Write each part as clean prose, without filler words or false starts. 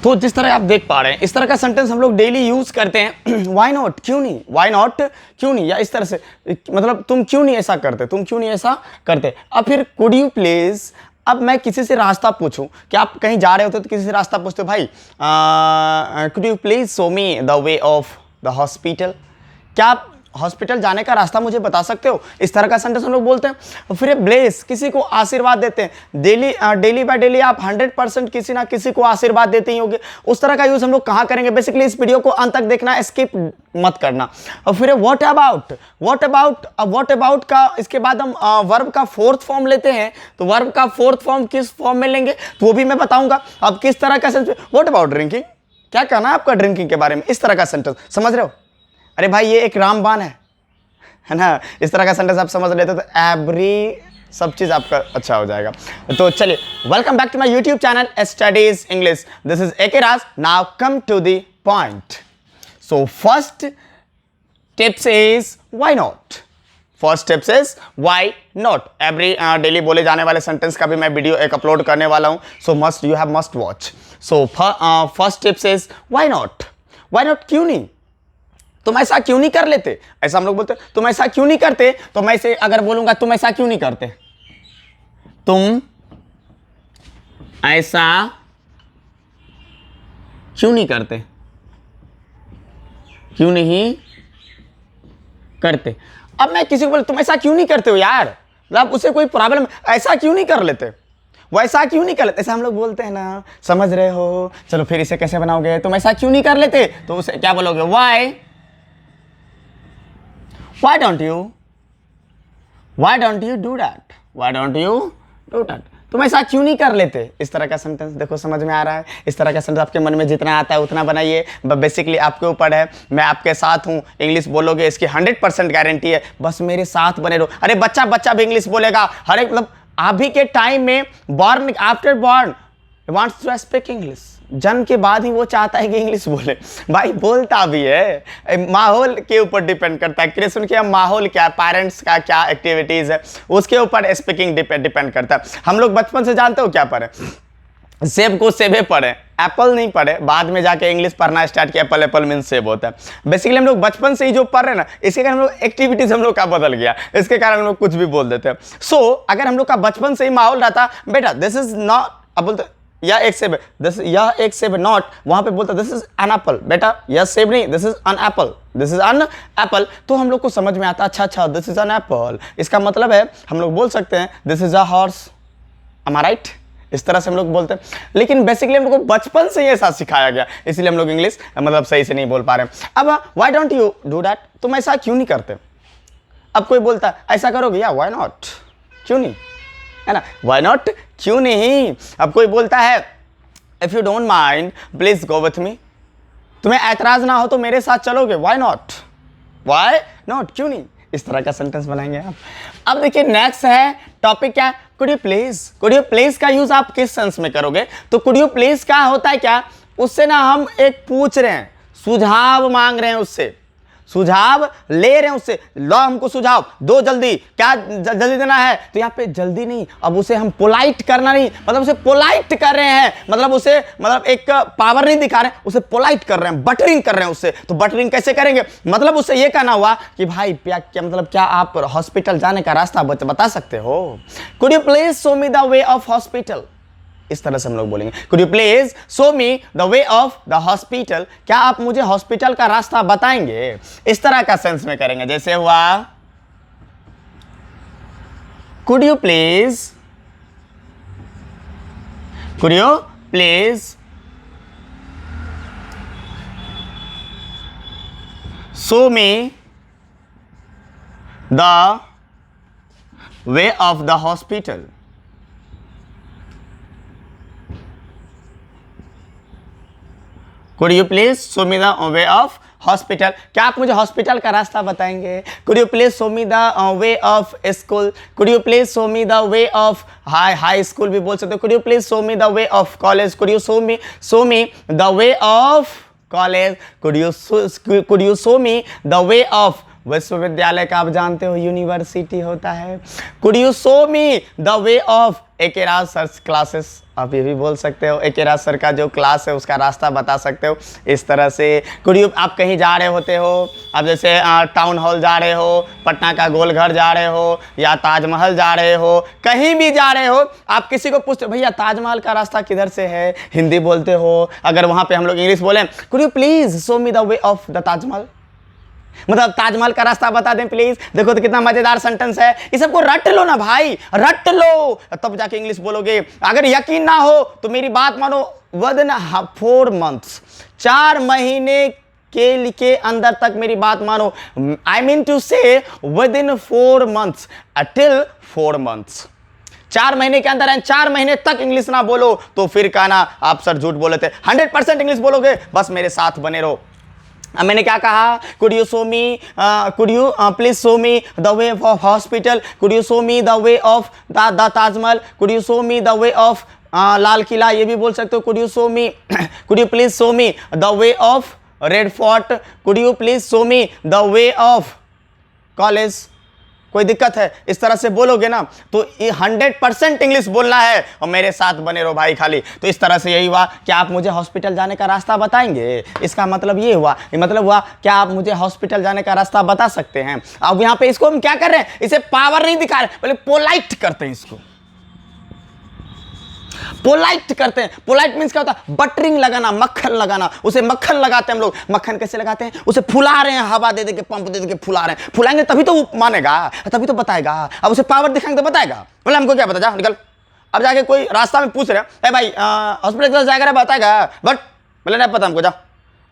तो जिस तरह आप देख पा रहे हैं इस तरह का सेंटेंस हम लोग डेली यूज करते हैं। व्हाई नॉट, क्यों नहीं, व्हाई नॉट, क्यों नहीं, या इस तरह से मतलब तुम क्यों नहीं ऐसा करते, तुम क्यों नहीं ऐसा करते। अब फिर कुड यू प्लीज, अब मैं किसी से रास्ता पूछूं कि आप कहीं जा रहे होते तो किसी से रास्ता पूछते हो, भाई could you please show me the way of the hospital, क्या आप हॉस्पिटल जाने का रास्ता मुझे बता सकते हो। इस तरह का सेंटेंस हम लोग बोलते हैं। फिर ब्लेस, किसी को आशीर्वाद देते हैं। डेली बाय डेली आप 100% किसी ना किसी को आशीर्वाद देते ही होंगे। उस तरह का यूज हम लोग कहाँ करेंगे। बेसिकली इस वीडियो को अंत तक देखना, स्किप मत करना। और फिर व्हाट अबाउट, व्हाट अबाउट का इसके बाद हम वर्ब का फोर्थ फॉर्म लेते हैं। तो वर्ब का फोर्थ फॉर्म किस फॉर्म में लेंगे तो वो भी मैं बताऊंगा। अब किस तरह का सेंटेंस, व्हाट अबाउट ड्रिंकिंग, क्या कहना है आपका ड्रिंकिंग के बारे में, इस तरह का सेंटेंस, समझ रहे हो। अरे भाई ये एक रामबाण है ना। इस तरह का सेंटेंस आप समझ लेते तो एवरी सब चीज आपका अच्छा हो जाएगा। तो चलिए, welcome back to my YouTube channel studies English. This is A K Raj. Now come to the point. So first tips is why not. First tips is why not. Every daily बोले जाने वाले सेंटेंस का भी मैं वीडियो एक upload करने वाला हूं। सो must you have must watch. So first tips is why not. Why not, क्यों नहीं, तुम ऐसा क्यों नहीं कर लेते। ऐसा हम लोग बोलते हैं, तुम ऐसा क्यों नहीं करते। तो मैं इसे अगर बोलूंगा तुम ऐसा क्यों नहीं करते, तुम ऐसा क्यों नहीं करते, क्यों नहीं करते। अब मैं किसी को बोल तुम ऐसा क्यों नहीं करते हो यार, मतलब उसे कोई प्रॉब्लम, ऐसा क्यों नहीं कर लेते, वैसा क्यों नहीं कर लेते। ऐसा हम लोग बोलते हैं ना, समझ रहे हो। चलो फिर इसे कैसे बनाओगे, तुम ऐसा क्यों नहीं कर लेते। तो उसे क्या बोलोगे, Y, why don't you do that, why don't you do that। तुम ऐसा क्यों नहीं कर लेते। इस तरह का सेंटेंस देखो समझ में आ रहा है। इस तरह का सेंटेंस आपके मन में जितना आता है उतना बनाइए। बेसिकली आपके ऊपर है, मैं आपके साथ हूँ। इंग्लिश बोलोगे इसकी 100% गारंटी है, बस मेरे साथ बने रहो। अरे बच्चा भी इंग्लिश बोलेगा। हर एक मतलब अभी के टाइम में born, after born wants to speak English. जन्म के बाद ही वो चाहता है कि इंग्लिश बोले। भाई बोलता भी है, माहौल के ऊपर डिपेंड करता है। क्रिएशन क्या माहौल, क्या पेरेंट्स का क्या एक्टिविटीज है, उसके ऊपर स्पीकिंग डिपेंड करता है। हम लोग बचपन से जानते हो क्या पढ़े, सेब को सेबे पढ़े, एप्पल नहीं पढ़े। बाद में जाके इंग्लिश पढ़ना स्टार्ट किया, एप्पल मीन सेब होता है। बेसिकली हम लोग बचपन से ही जो पढ़ रहे हैं ना, इसके कारण हम लोग एक्टिविटीज हम लोग का बदल गया, इसके कारण हम लोग कुछ भी बोल देते हैं। सो अगर हम लोग का बचपन से ही माहौल रहता, बेटा दिस इज नॉट, अब बोलते या एक सेब, यह एक सेब नॉट, वहां पे बोलता दिस इज एन एप्पल, बेटा यह सेब नहीं, this is an apple, this is an apple. तो हम लोग को समझ में आता, अच्छा दिस इज एन एप्पल, इसका मतलब है हम लोग बोल सकते हैं this is a horse, am I right. इस तरह से हम लोग बोलते हैं। लेकिन बेसिकली हम लोग को बचपन से ही ऐसा सिखाया गया, इसलिए हम लोग इंग्लिश मतलब सही से नहीं बोल पा रहे हैं। अब why don't you do that, तुम ऐसा क्यों नहीं करते। अब कोई बोलता है ऐसा करोगे, या व्हाई नॉट, क्यों नहीं, है ना, व्हाई नॉट, क्यों नहीं। अब कोई बोलता है if you don't mind please go with me, तुम्हें ऐतराज ना हो तो मेरे साथ चलोगे, व्हाई नॉट, व्हाई नॉट, क्यों नहीं। इस तरह का सेंटेंस बनाएंगे आप। अब देखिए नेक्स्ट है टॉपिक क्या, could you please. Could you please का यूज आप किस सेंस में करोगे। तो कुड यू प्लीज का होता है क्या, उससे ना हम एक पूछ रहे हैं, सुझाव मांग रहे हैं, उससे सुझाव ले रहे हैं उससे, लो हमको सुझाव दो जल्दी, क्या जल्दी देना है। तो यहाँ पे जल्दी नहीं, अब उसे हम पोलाइट करना नहीं, मतलब उसे पोलाइट कर रहे हैं, मतलब उसे मतलब एक पावर नहीं दिखा रहे हैं, उसे पोलाइट कर रहे हैं, बटरिंग कर रहे हैं उससे। तो बटरिंग कैसे करेंगे, मतलब उससे ये कहना हुआ कि भाई क्या मतलब क्या आप हॉस्पिटल जाने का रास्ता बता सकते हो। Could you please show me the way of hospital, इस तरह से हम लोग बोलेंगे, could you please show me the way of the hospital, क्या आप मुझे हॉस्पिटल का रास्ता बताएंगे। इस तरह का सेंस में करेंगे। जैसे हुआ could you please show me the way of the hospital. Could you please show me the way of hospital, क्या आप मुझे हॉस्पिटल का रास्ता बताएंगे। Could you please show me the way of school, could you please show me the way of high school भी बोल सकते हो। Could you please show me the way of college, could you show me the way of college, could you show me the way of विश्वविद्यालय का आप जानते हो university होता है। Could you show me the way of Akeraj sir classes, आप ये भी बोल सकते हो एकेराज सर का जो क्लास है उसका रास्ता बता सकते हो इस तरह से। कुड यू, आप कहीं जा रहे होते हो, आप जैसे टाउन हॉल जा रहे हो, पटना का गोलघर जा रहे हो, या ताजमहल जा रहे हो, कहीं भी जा रहे हो, आप किसी को पूछते हो भैया ताजमहल का रास्ता किधर से है, हिंदी बोलते हो, अगर वहाँ पे हम लोग इंग्लिश बोलें could you please show me the way of the Taj Mahal, मतलब ताजमहल का रास्ता बता दें प्लीज। देखो तो कितना मजेदार सेंटेंस है, इस सबको रट लो ना भाई, रट लो तब जाके इंग्लिश बोलोगे। अगर यकीन ना हो तो मेरी बात मानो, विदिन 4 months, 4 महीने के अंदर तक मेरी बात मानो, आई मीन टू से विदिन 4 months, टिल 4 months, 4 महीने के अंदर है, 4 महीने तक इंग्लिश ना बोलो तो फिर कहना आप सर झूठ बोले थे। 100% इंग्लिश बोलोगे, बस मेरे साथ बने रहो। अब मैंने क्या कहा, could you show me, could you please show me the way of hospital, could you show me the way of the Taj Mahal, could you show me the way of Lal Qila, ये भी बोल सकते हो। Could you show me, could you please show me the way of Red Fort, could you please show me the way of college. कोई दिक्कत है, इस तरह से बोलोगे ना तो 100% इंग्लिश बोलना है और मेरे साथ बने रहो भाई खाली। तो इस तरह से यही हुआ कि आप मुझे हॉस्पिटल जाने का रास्ता बताएंगे, इसका मतलब ये हुआ, ये मतलब हुआ क्या आप मुझे हॉस्पिटल जाने का रास्ता बता सकते हैं। अब यहाँ पे इसको हम क्या कर रहे हैं, इसे पावर नहीं दिखा रहे, पहले पोलाइट करते हैं, इसको पोलाइट करते हैं। पोलाइट मीन्स क्या होता है, बटरिंग लगाना, मक्खन लगाना, उसे मक्खन लगाते हैं हम लोग। मक्खन कैसे लगाते हैं, उसे फुला रहे हैं, हवा दे दे के, पंप दे दे के फुला रहे हैं। फुलाएंगे तभी तो वो मानेगा, तभी तो बताएगा। अब उसे पावर दिखाएंगे तो बताएगा, बोले हमको क्या पता, जा निकल। अब जाके कोई रास्ता में पूछ रहे हैं भाई हॉस्पिटल जाएगा, बताएगा, बट बोले नहीं पता हमको, जा।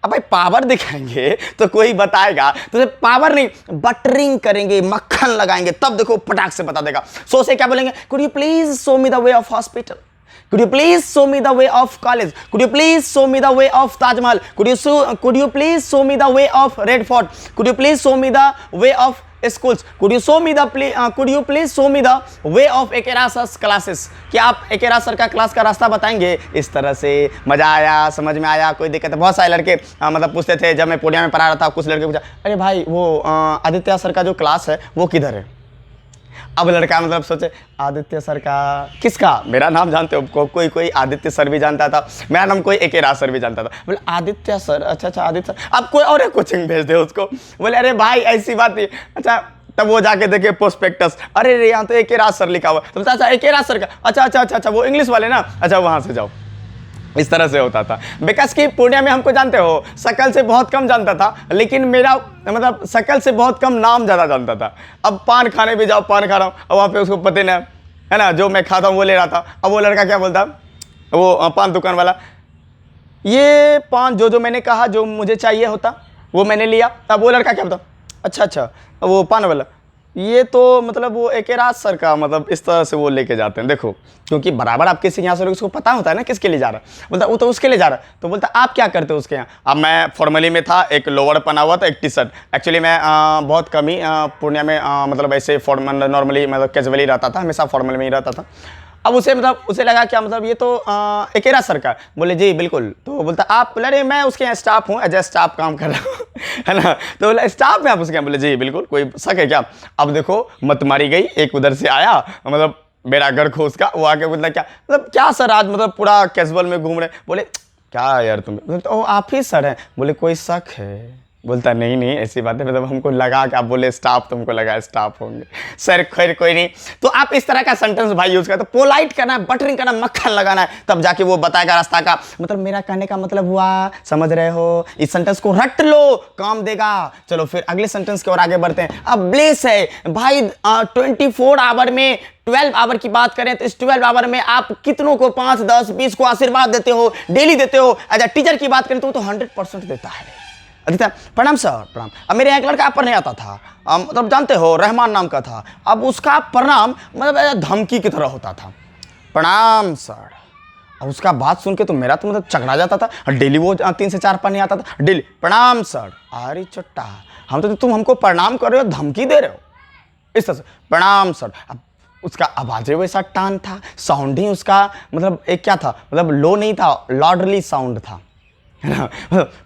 अब भाई पावर दिखाएंगे तो कोई बताएगा, तो पावर नहीं, बटरिंग करेंगे, मक्खन लगाएंगे, तब देखो पटाख से बता देगा। सो से क्या बोलेंगे, could you please show me the way of hospital, could you please show me the way of college, could you please show me the way of Taj Mahal, could you please show me the way of Red Fort, could you please show me the way of schools, could you please show me the way of Akera sir classes, क्या आप एकेरा sir का class का रास्ता बताएंगे। इस तरह से मजा आया, समझ में आया, कोई दिक्कत है। बहुत सारे लड़के मतलब पूछते थे, जब मैं पूर्णिया में पढ़ा रहा था, कुछ लड़के पूछा अरे भाई वो आदित्य सर का जो क्लास है वो किधर है। अब लड़का मतलब सोचे आदित्य सर का, किसका, मेरा नाम जानते हो, कोई कोई आदित्य सर भी जानता था, मेरा नाम कोई एकेरा सर भी जानता था। बोले आदित्य सर, अच्छा आदित्य सर, अब कोई और कोचिंग भेज दे उसको। बोले अरे भाई ऐसी बात नहीं, अच्छा तब वो जाके देखे प्रोस्पेक्टस, अरे रे यहाँ तो एकेरा सर लिखा हुआ, तो अच्छा एकेरा सर का, अच्छा वो इंग्लिश वाले ना, अच्छा वहाँ से जाओ। इस तरह से होता था। बिकॉज कि पूर्णिया में हमको जानते हो, शकल से बहुत कम जानता था, लेकिन मेरा मतलब शकल से बहुत कम नाम ज़्यादा जानता था। अब पान खाने भी जाओ, पान खा रहा हूँ, अब वहाँ पे उसको पता नहीं है ना, जो मैं खाता हूँ वो ले रहा था। अब वो लड़का क्या बोलता, वो पान दुकान वाला, ये पान जो मैंने कहा जो मुझे चाहिए होता वो मैंने लिया। अब वो लड़का क्या बोलता, अच्छा वो पान वाला, ये तो मतलब वो एकेराज सर का, मतलब इस तरह से वो लेके जाते हैं। देखो क्योंकि बराबर आप किसी यहाँ से उसको पता होता है ना किसके लिए जा रहा है, बोलता वो तो उसके लिए जा रहा है, तो बोलता आप क्या करते हो उसके यहाँ। अब मैं फॉर्मली में था, एक लोअर पहना हुआ था, एक टी शर्ट। एक्चुअली मैं बहुत कम ही पूर्णिया में मतलब ऐसे फॉर्मल नॉर्मली मतलब कैजुअली रहता था, हमेशा फॉर्मल में ही रहता था। अब उसे लगा क्या मतलब ये तो एकेरा सर का, बोले जी बिल्कुल। तो बोलता आप, बोले अरे मैं उसके यहाँ स्टाफ हूँ, एज ए स्टाफ काम कर रहा हूँ है ना। तो बोला स्टाफ में आप उसके यहाँ, बोले जी बिल्कुल, कोई शक है क्या। अब देखो मत मारी गई, एक उधर से आया, मतलब मेरा घर खो उसका, वो आके बोलता क्या मतलब क्या सर आज मतलब पूरा कैजुअल में घूम रहे। बोले क्या यार तुम, तो आप ही सर हैं। बोले कोई शक है। बोलता नहीं ऐसी बात है, मतलब हमको लगा कि आप बोले स्टाफ, तुमको लगा स्टाफ होंगे। सर खैर कोई नहीं। तो आप इस तरह का सेंटेंस भाई यूज करते, तो पोलाइट करना है, बटरिंग करना, मक्खन लगाना है, तब जाके वो बताएगा रास्ता का। मतलब मेरा कहने का मतलब हुआ, समझ रहे हो। इस सेंटेंस को रट लो, काम देगा। चलो फिर अगले सेंटेंस की ओर आगे बढ़ते हैं। अब ब्लेस है भाई, 24 आवर में 12 आवर की बात करें तो इस 12 आवर में आप कितनों को 5, 10, 20 को आशीर्वाद देते हो, डेली देते हो। एज टीचर की बात करें तो वो तो 100% देता है। अधिकतर प्रणाम सर प्रणाम। अब मेरे यहाँ एक लड़का पढ़ने आता था, मतलब जानते हो रहमान नाम का था। अब उसका प्रणाम मतलब धमकी की तरह होता था, प्रणाम सर। अब उसका बात सुन के तो मेरा तो मतलब चकरा जाता था। डेली वो 3 से 4 पढ़ने आता था, डेली प्रणाम सर। अरे चट्टा, हम तो तुम हमको प्रणाम कर रहे हो, धमकी दे रहे हो। इस तरह से प्रणाम सर। अब उसका आवाज़ वैसा टान था, साउंड ही उसका मतलब एक क्या था, मतलब लो नहीं था, लॉर्डली साउंड था। है ना।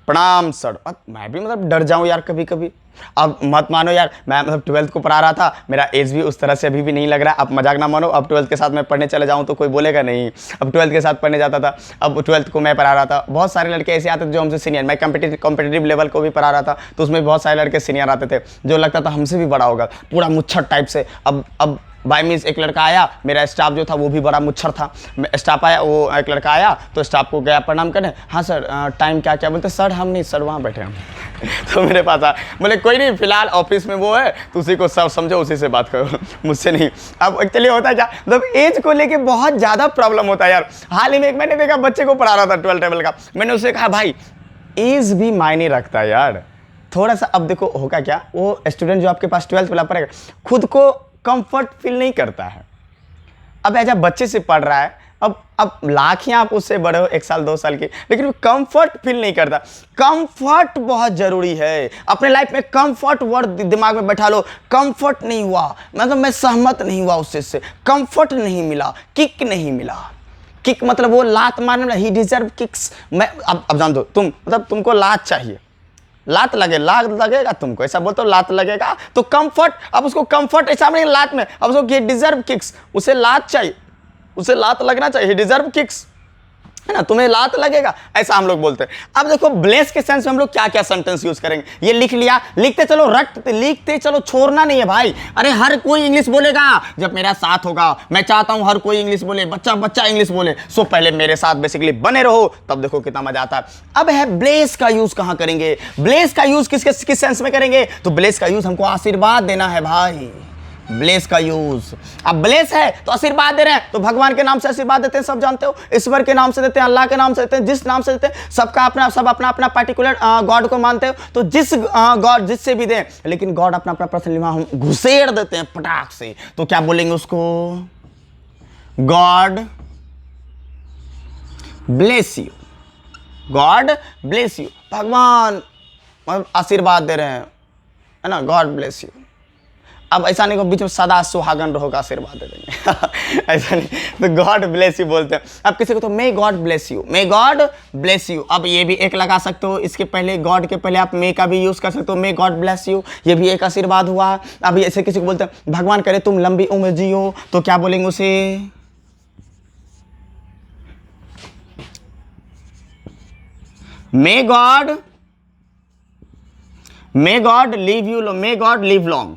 प्रणाम सर, मैं भी मतलब डर जाऊं यार कभी कभी। अब मत मानो यार, मैं मतलब 12th को पढ़ा रहा था, मेरा एज भी उस तरह से अभी भी नहीं लग रहा है। अब मजाक ना मानो, अब 12th के साथ मैं पढ़ने चले जाऊं तो कोई बोलेगा नहीं। अब 12th के साथ पढ़ने जाता था, अब 12th को मैं पढ़ा रहा था। बहुत सारे लड़के ऐसे आते थे जो हमसे सीनियर, मैं कॉम्पिटिटिव लेवल को भी पढ़ा रहा था, तो उसमें बहुत सारे लड़के सीनियर आते थे जो लगता था हमसे भी बड़ा होगा, पूरा मुच्छर टाइप से। अब बाई मीन्स एक लड़का आया, मेरा स्टाफ जो था वो भी बड़ा मुच्छर था। स्टाफ आया, वो एक लड़का आया तो स्टाफ को गया प्रणाम करने, हाँ सर टाइम क्या क्या, बोलते सर हम नहीं सर वहाँ बैठे हम। तो मेरे पास आ, बोले कोई नहीं, फिलहाल ऑफिस में वो है तो उसी को सब समझो, उसी से बात करो, मुझसे नहीं। अब एक्चुअली होता है क्या, मतलब एज को लेके बहुत ज़्यादा प्रॉब्लम होता है यार। हाल ही में एक मैंने देखा, बच्चे को पढ़ा रहा था 12th लेवल का, मैंने उससे कहा भाई एज भी मायने रखता है यार थोड़ा सा। अब देखो होगा क्या, वो स्टूडेंट जो आपके पास 12th वाला पढ़ेगा खुद को कंफर्ट फील नहीं करता है। अब ऐसा बच्चे से पढ़ रहा है, अब लाख ही आप उससे बड़े हो, 1 साल 2 साल के, लेकिन वो कंफर्ट फील नहीं करता। कंफर्ट बहुत जरूरी है अपने लाइफ में। कंफर्ट वर्ड दिमाग में बैठा लो। कंफर्ट नहीं हुआ मतलब मैं सहमत नहीं हुआ उससे, कंफर्ट नहीं मिला, किक नहीं मिला। किक मतलब वो लात मारने, ही डिजर्व किक्स। मैं अब जान दो तुम, मतलब तुमको लात चाहिए, लात लगेगा तुमको, ऐसा बोलते हो लात लगेगा तो कंफर्ट। अब उसको कंफर्ट ऐसा नहीं लात में, अब उसको डिजर्व किक्स, उसे लात चाहिए, उसे लात लगना चाहिए, डिजर्व किक्स, है ना, तुम्हें लात लगेगा, ऐसा हम लोग बोलते हैं। अब देखो ब्लेस के सेंस में हम लोग क्या क्या सेंटेंस यूज करेंगे, ये लिख लिया, लिखते चलो, लिखते चलो, छोड़ना नहीं है भाई। अरे हर कोई इंग्लिश बोलेगा जब मेरा साथ होगा, मैं चाहता हूं हर कोई इंग्लिश बोले, बच्चा बच्चा इंग्लिश बोले। सो पहले मेरे साथ बेसिकली बने रहो, तब देखो कितना मजा आता है। अब है ब्लेस का यूज कहां करेंगे, ब्लेस का यूज किस सेंस में करेंगे, तो ब्लेस का यूज हमको आशीर्वाद देना है भाई। ब्लेस का यूज, अब ब्लेस है तो आशीर्वाद दे रहे हैं, तो भगवान के नाम से आशीर्वाद देते हैं, सब जानते हो, ईश्वर के नाम से देते हैं, अल्लाह के नाम से देते हैं, जिस नाम से देते हैं, सबका अपना सब अपना अपना पर्टिकुलर गॉड को मानते हो, तो जिस गॉड जिससे भी दें, लेकिन गॉड अपना अपना पर्सनल हम घुसेड़ देते हैं पटाख से, तो क्या बोलेंगे उसको, God bless you, God bless you, भगवान आशीर्वाद दे रहे हैं, है ना, गॉड ब्लेस यू। अब ऐसा नहीं को बीच में सदा सुहागन रहोगा, आशीर्वाद दे देंगे ऐसा नहीं, तो गॉड ब्लेस यू बोलते हैं। अब किसी को तो may God bless you, may God bless you. अब ये भी एक लगा सकते हो, इसके पहले गॉड के पहले आप मे का भी यूज कर सकते हो, मे गॉड ब्लेस यू, ये भी एक आशीर्वाद हुआ। अब ऐसे किसी को बोलते हैं भगवान करे तुम लंबी उम्र जियो, तो क्या बोलेंगे उसे, may God leave you, may God leave long,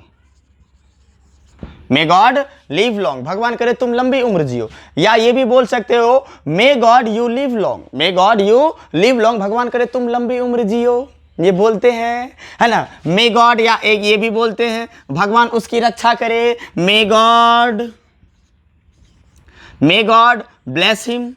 may God leave long, भगवान करे तुम लंबी उम्र जियो। या ये भी बोल सकते हो may God you live long, may God you live long, भगवान करे तुम लंबी उम्र जियो, ये बोलते हैं, है ना, मे गॉड। या एक ये भी बोलते हैं भगवान उसकी रक्षा करे, may God bless him,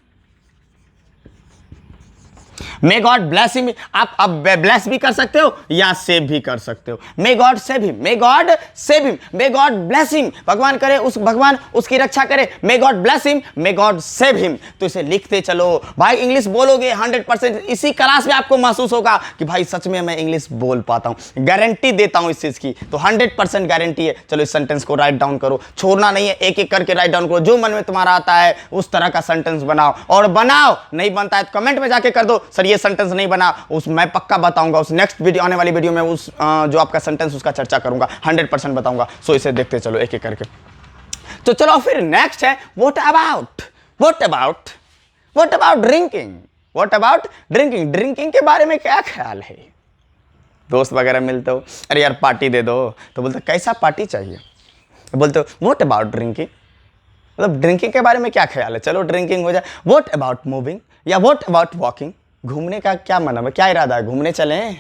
may God bless him. आप अब ब्लेस भी कर सकते हो या सेव भी कर सकते हो, may God save him, may God save him, may God bless him, भगवान करे भगवान उसकी रक्षा करे, may God bless him, may God save him. तो इसे लिखते चलो भाई, इंग्लिश बोलोगे 100%। इसी क्लास में आपको महसूस होगा कि भाई सच में मैं इंग्लिश बोल पाता हूं, गारंटी देता हूं इस चीज की, तो 100% गारंटी है। चलो इस सेंटेंस को राइट डाउन करो, छोड़ना नहीं है, एक एक करके राइट डाउन करो, जो मन में तुम्हारा आता है उस तरह का सेंटेंस बनाओ, और बनाओ नहीं बनता है तो कमेंट में जाके कर दो सर ये सेंटेंस नहीं बना, उस मैं पक्का बताऊंगा, उस नेक्स्ट वीडियो आने वाली वीडियो में उस जो आपका सेंटेंस उसका चर्चा करूंगा, 100% बताऊंगा। सो इसे देखते चलो एक एक करके। तो चलो फिर नेक्स्ट है व्हाट अबाउट ड्रिंकिंग, ड्रिंकिंग के बारे में क्या ख्याल है। दोस्त वगैरह मिलते हो, अरे यार पार्टी दे दो, तो बोलते कैसा पार्टी चाहिए, तो बोलते हो व्हाट अबाउट ड्रिंकिंग, मतलब ड्रिंकिंग के बारे में क्या ख्याल है। चलो ड्रिंकिंग हो जाए, व्हाट अबाउट मूविंग या व्हाट अबाउट वॉकिंग, घूमने का क्या मन है, क्या इरादा है, घूमने चलें,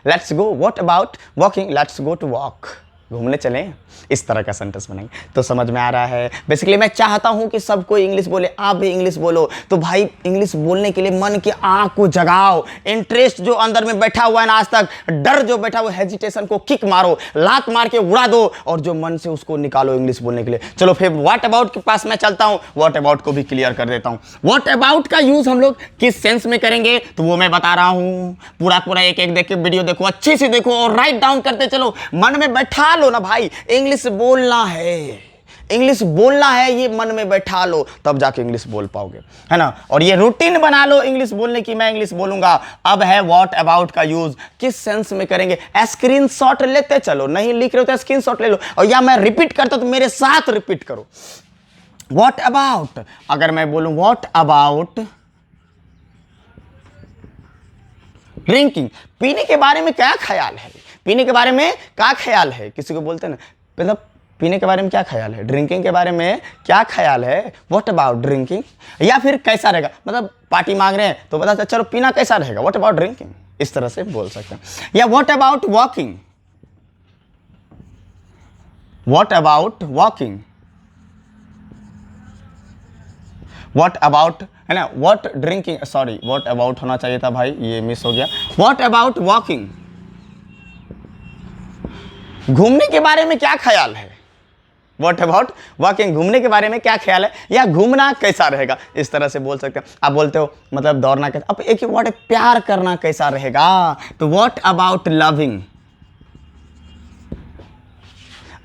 let's go, what about walking, let's go to walk, घूमने चलें। इस तरह का सेंटेंस बनेंगे। तो समझ में आ रहा है, बेसिकली मैं चाहता हूं कि सब कोई इंग्लिश बोले, आप भी इंग्लिश बोलो। तो भाई इंग्लिश बोलने के लिए मन की आंख को जगाओ, इंटरेस्ट जो अंदर में बैठा हुआ है ना आज तक, डर जो बैठा हुआ, हेजिटेशन को किक मारो, लात मार के उड़ा दो, और जो मन से उसको निकालो इंग्लिश बोलने के लिए। चलो फिर व्हाट अबाउट के पास मैं चलता हूं, व्हाट अबाउट को भी क्लियर कर देता हूं। व्हाट अबाउट का यूज हम लोग किस सेंस में करेंगे तो वो मैं बता रहा हूं, पूरा एक एक देख के वीडियो देखो, अच्छे से देखो और राइट डाउन करते चलो, मन में बैठा लो ना भाई, इंग्लिश बोलना है, इंग्लिश बोलना है ये मन में बैठा लो, तब जाके इंग्लिश बोल पाओगे, है ना। और ये रूटीन बना लो इंग्लिश बोलने की, मैं इंग्लिश बोलूंगा। अब है व्हाट अबाउट का यूज, किस सेंस में करेंगे। स्क्रीनशॉट लेते चलो, नहीं लिख रहे हो तो स्क्रीनशॉट ले लो, और या मैं रिपीट करता तो मेरे साथ रिपीट करो। व्हाट अबाउट, अगर मैं बोलूं व्हाट अबाउट ड्रिंकिंग, पीने के बारे में क्या ख्याल है, पीने के बारे में क्या ख्याल है, किसी को बोलते हैं ना, मतलब पीने के बारे में क्या ख्याल है, ड्रिंकिंग के बारे में क्या ख्याल है, व्हाट अबाउट ड्रिंकिंग। या फिर कैसा रहेगा, मतलब पार्टी मांग रहे हैं तो बता चलो पीना कैसा रहेगा, व्हाट अबाउट ड्रिंकिंग, इस तरह से बोल सकते हैं। या what about walking, what about walking, what about, है ना, what drinking, sorry what about होना चाहिए था भाई, ये मिस हो गया। व्हाट अबाउट वॉकिंग, घूमने के बारे में क्या ख्याल है, व्हाट अबाउट वॉकिंग, घूमने के बारे में क्या ख्याल है, या घूमना कैसा रहेगा, इस तरह से बोल सकते हैं। आप बोलते हो मतलब दौड़ना कैसा, अब एक ही वर्ड है प्यार करना कैसा रहेगा, तो व्हाट अबाउट लविंग।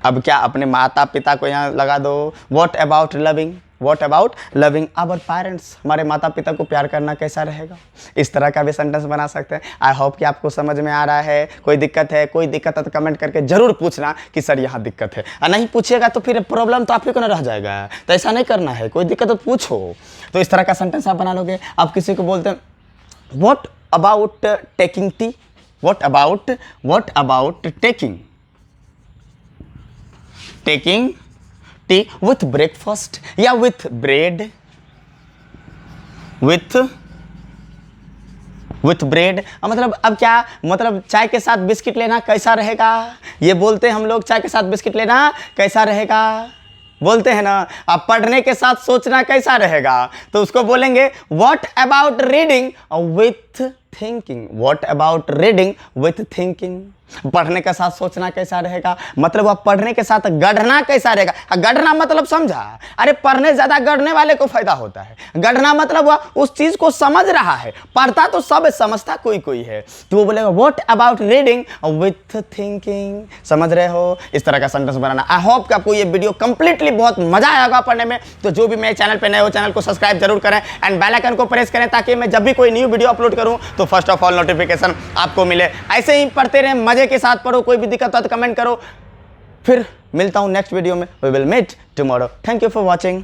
अब क्या अपने माता पिता को यहाँ लगा दो, what about loving, what about loving our parents, हमारे माता पिता को प्यार करना कैसा रहेगा, इस तरह का भी सेंटेंस बना सकते हैं। आई होप कि आपको समझ में आ रहा है। कोई दिक्कत है, कोई दिक्कत है तो कमेंट करके जरूर पूछना कि सर यहाँ दिक्कत है, और नहीं पूछिएगा तो फिर प्रॉब्लम तो आप ही को ना रह जाएगा, तो ऐसा नहीं करना है, कोई दिक्कत तो पूछो। तो इस तरह का सेंटेंस आप बना लोगे। आप किसी को बोलते हैं what about taking tea, what about taking tea with breakfast, या विथ ब्रेड, विथ ब्रेड, मतलब अब क्या मतलब चाय के साथ बिस्किट लेना कैसा रहेगा, ये बोलते हैं हम लोग, चाय के साथ बिस्किट लेना कैसा रहेगा, बोलते हैं ना। अब पढ़ने के साथ सोचना कैसा रहेगा, तो उसको बोलेंगे what about reading with thinking, what about reading with thinking. पढ़ने के साथ सोचना कैसा रहेगा, मतलब वह पढ़ने के साथ गढ़ना कैसा रहेगा। गढ़ना मतलब समझा, अरे पढ़ने ज्यादा गढ़ने वाले को फायदा होता है। गढ़ना मतलब वह उस चीज को समझ रहा है, पढ़ता तो सब समझता कोई कोई है, तो वो बोलेगा what about reading with thinking. समझ रहे हो, इस तरह का सेंटेंस बनाना। आई होप कि आपको ये वीडियो कंप्लीटली बहुत मजा आया होगा पढ़ने में। तो जो भी मेरे चैनल पे नए हो, चैनल को सब्सक्राइब जरूर करें एंड बेल आइकन को प्रेस करें, ताकि मैं जब भी कोई न्यू वीडियो अपलोड करूं तो फर्स्ट ऑफ ऑल नोटिफिकेशन आपको मिले। ऐसे ही पढ़ते रहें, मजे के साथ पढ़ो, कोई भी दिक्कत हो तो कमेंट करो। फिर मिलता हूं नेक्स्ट वीडियो में, we will meet tomorrow. Thank you for watching.